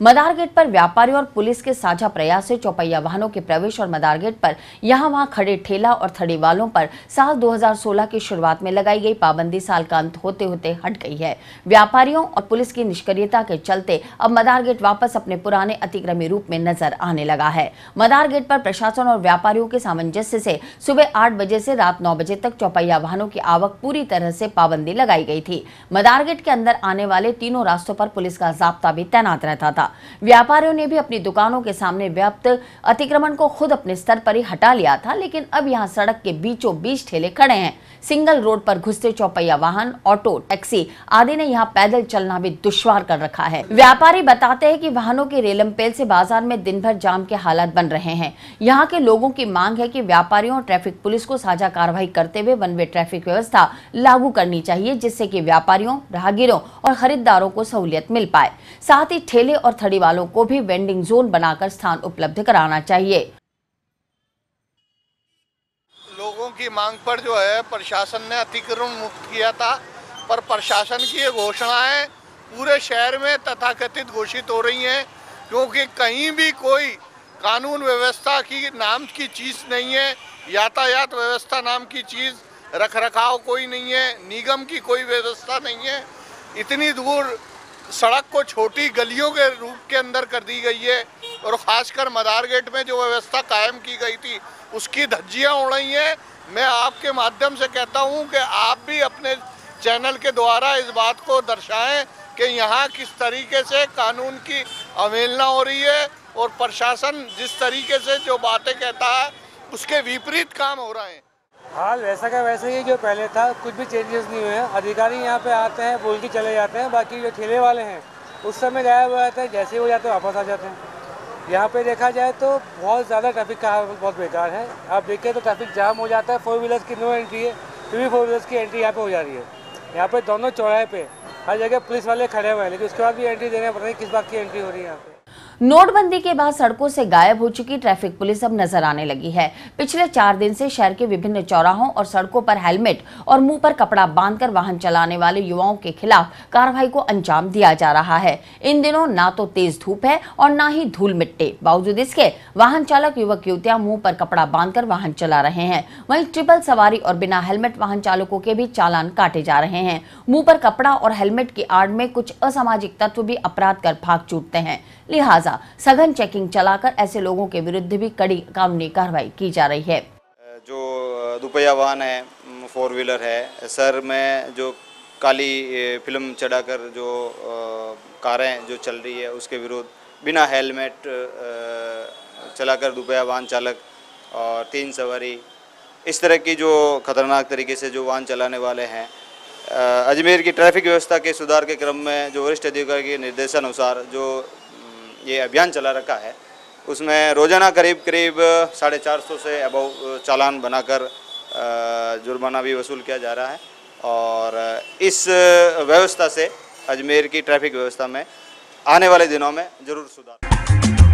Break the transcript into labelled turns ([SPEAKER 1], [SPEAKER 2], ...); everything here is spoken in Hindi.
[SPEAKER 1] मदार गेट पर व्यापारियों और पुलिस के साझा प्रयास से चौपहिया वाहनों के प्रवेश और मदार गेट पर यहां-वहां खड़े ठेला और थड़ी वालों पर साल 2016 की शुरुआत में लगाई गई पाबंदी साल का अंत होते होते हट गई है। व्यापारियों और पुलिस की निष्क्रियता के चलते अब मदार गेट वापस अपने पुराने अतिक्रमी रूप में नजर आने लगा है। मदार गेट पर प्रशासन और व्यापारियों के सामंजस्य से सुबह 8 बजे से रात 9 बजे तक चौपहिया वाहनों की आवक पूरी तरह से पाबंदी लगाई गई थी। मदार गेट के अंदर आने वाले तीनों रास्तों पर पुलिस का जाब्ता भी तैनात रहता था। व्यापारियों ने भी अपनी दुकानों के सामने व्याप्त अतिक्रमण को खुद अपने स्तर पर ही हटा लिया था, लेकिन अब यहां सड़क के बीचों बीच ठेले खड़े हैं। सिंगल रोड पर घुसते चौपहिया वाहन, ऑटो, टैक्सी आदि ने यहां पैदल चलना भी दुश्वार कर रखा है। व्यापारी बताते हैं कि वाहनों की रेलमपेल से बाजार में दिन भर जाम के हालात बन रहे हैं। यहां के लोगों की मांग है कि व्यापारियों और ट्रैफिक पुलिस को साझा कार्रवाई करते हुए वन वे ट्रैफिक व्यवस्था लागू करनी चाहिए, जिससे कि व्यापारियों, राहगीरों और खरीदारों को सहूलियत मिल पाए। साथ ही ठेले और थड़ी वालों को भी वेंडिंग जोन बनाकर स्थान उपलब्ध कराना चाहिए।
[SPEAKER 2] लोगों की मांग पर जो है प्रशासन ने अतिक्रमण मुक्त किया था, पर प्रशासन की ये घोषणाएं पूरे शहर में तथाकथित घोषित हो रही हैं, क्योंकि कहीं भी कोई कानून व्यवस्था की नाम की चीज़ नहीं है, यातायात व्यवस्था नाम की चीज़, रखरखाव कोई नहीं है, निगम की कोई व्यवस्था नहीं है। इतनी दूर सड़क को छोटी गलियों के रूप के अंदर कर दी गई है और ख़ासकर मदार गेट में जो व्यवस्था कायम की गई थी उसकी धज्जियां उड़ रही हैं। मैं आपके माध्यम से कहता हूं कि आप भी अपने चैनल के द्वारा इस बात को दर्शाएं कि यहाँ किस तरीके से कानून की अवहेलना हो रही है और प्रशासन जिस तरीके से जो बातें कहता है उसके विपरीत काम हो रहे हैं।
[SPEAKER 3] हाल वैसा का वैसा ही जो पहले था, कुछ भी चेंजेस नहीं हुए हैं। अधिकारी यहाँ पे आते हैं, बोल के चले जाते हैं, बाकी जो ठेले वाले हैं उस समय गायब हो जाते हैं, जैसे ही हो जाते हैं वापस आ जाते हैं। यहाँ पे देखा जाए तो बहुत ज़्यादा ट्रैफिक का बहुत बेकार है। आप देखें तो ट्रैफिक जाम हो जाता है। 4 व्हीलर्स की नो एंट्री है, 2 व्हीलर्स की एंट्री यहाँ पे हो जा रही है। यहाँ पे दोनों चौराहे पे हर जगह पुलिस वाले खड़े हुए हैं, लेकिन उसके बाद भी एंट्री देने पता नहीं किस बात की एंट्री हो रही है यहाँ पे।
[SPEAKER 1] नोटबंदी के बाद सड़कों से गायब हो चुकी ट्रैफिक पुलिस अब नजर आने लगी है। पिछले 4 दिन से शहर के विभिन्न चौराहों और सड़कों पर हेलमेट और मुंह पर कपड़ा बांधकर वाहन चलाने वाले युवाओं के खिलाफ कार्रवाई को अंजाम दिया जा रहा है। इन दिनों ना तो तेज धूप है और ना ही धूल मिट्टी, बावजूद इसके वाहन चालक युवक युवतियां मुंह पर कपड़ा बांधकर वाहन चला रहे हैं। वहीं ट्रिपल सवारी और बिना हेलमेट वाहन चालकों के भी चालान काटे जा रहे हैं। मुंह पर कपड़ा और हेलमेट की आड़ में कुछ असामाजिक तत्व भी अपराध कर भाग छूटते हैं, लिहाजा सघन चेकिंग चलाकर ऐसे लोगों के विरुद्ध भी कड़ी कानूनी कार्रवाई की जा रही है।
[SPEAKER 4] जो दुपहिया वाहन है, 4 व्हीलर है, सर में जो काली फिल्म चढ़ाकर जो कारें जो चल रही है उसके विरुद्ध बिना हेलमेट चलाकर दुपहिया वाहन चालक और 3 सवारी, इस तरह की जो खतरनाक तरीके से जो वाहन चलाने वाले हैं, अजमेर की ट्रैफिक व्यवस्था के सुधार के क्रम में जो वरिष्ठ अधिकारी के निर्देशानुसार जो ये अभियान चला रखा है, उसमें रोजाना करीब 450 से अबव चालान बनाकर जुर्माना भी वसूल किया जा रहा है। और इस व्यवस्था से अजमेर की ट्रैफिक व्यवस्था में आने वाले दिनों में जरूर सुधार।